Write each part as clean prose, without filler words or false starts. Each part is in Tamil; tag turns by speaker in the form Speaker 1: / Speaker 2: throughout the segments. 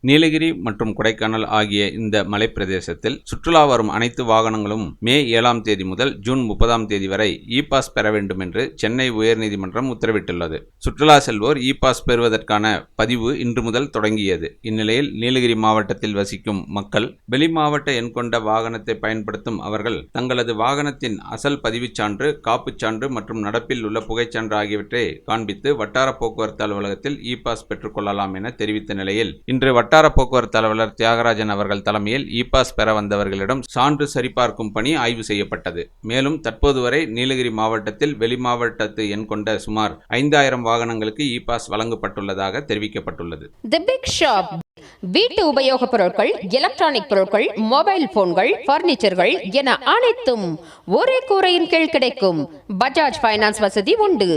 Speaker 1: நீலகிரி மற்றும் கொடைக்கானல் ஆகிய இந்த மலைப்பிரதேசத்தில் சுற்றுலா வரும் அனைத்து வாகனங்களும் மே 7ஆம் தேதி முதல் ஜூன் 30ஆம் தேதி வரை இ-பாஸ் பெற வேண்டும் என்று சென்னை உயர்நீதிமன்றம் உத்தரவிட்டுள்ளது. சுற்றுலா செல்வோர் இ-பாஸ் பெறுவதற்கான பதிவு இன்று முதல் தொடங்கியது. இந்நிலையில் நீலகிரி மாவட்டத்தில் வசிக்கும் மக்கள் வெளி மாவட்ட எண் கொண்ட வாகனத்தை பயன்படுத்தும் அவர்கள் தங்களது வாகனத்தின் அசல் பதிவுச் சான்று, காப்புச் சான்று மற்றும் நடப்பில் உள்ள புகைச்சான்று ஆகியவற்றை காண்பித்து வட்டார போக்குவரத்து அலுவலகத்தில் இ-பாஸ் பெற்றுக் கொள்ளலாம் என தெரிவித்த நிலையில் இன்று வட்டார போக்குவரத்து அலுவலர் தியாகராஜன் அவர்கள் தலைமையில் இ-பாஸ் பெற வந்தவர்களிடம் சான்று சரிபார்க்கும் பணி ஆய்வு செய்யப்பட்டது. மேலும் தற்போது வரை நீலகிரி மாவட்டத்தில் வெளி மாவட்டத்து எண் கொண்ட சுமார் 5000 வாகனங்களுக்கு இ-பாஸ் வழங்கப்பட்டுள்ளதாக தெரிவிக்கப்பட்டுள்ளது.
Speaker 2: தி பிக் ஷாப் வீட்டு உபயோகப் பொருட்கள், எலக்ட்ரானிக் பொருட்கள், மொபைல் போன்கள், பர்னிச்சர்கள் என அனைத்தும் ஒரே கூரையின் கீழ் கிடைக்கும். பஜாஜ் ஃபைனான்ஸ் வசதி உண்டு.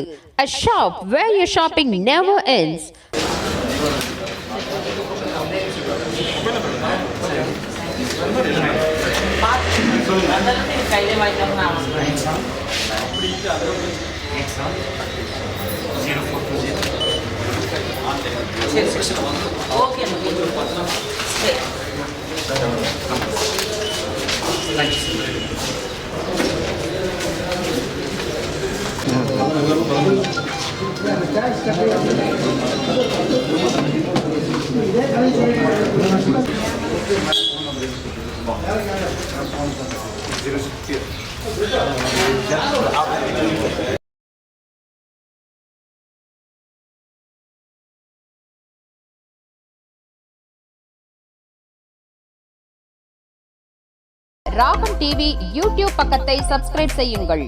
Speaker 2: A shop where your shopping never ends. ராகம் டிவி யூடியூப் பக்கத்தை சப்ஸ்கிரைப் செய்யுங்கள்.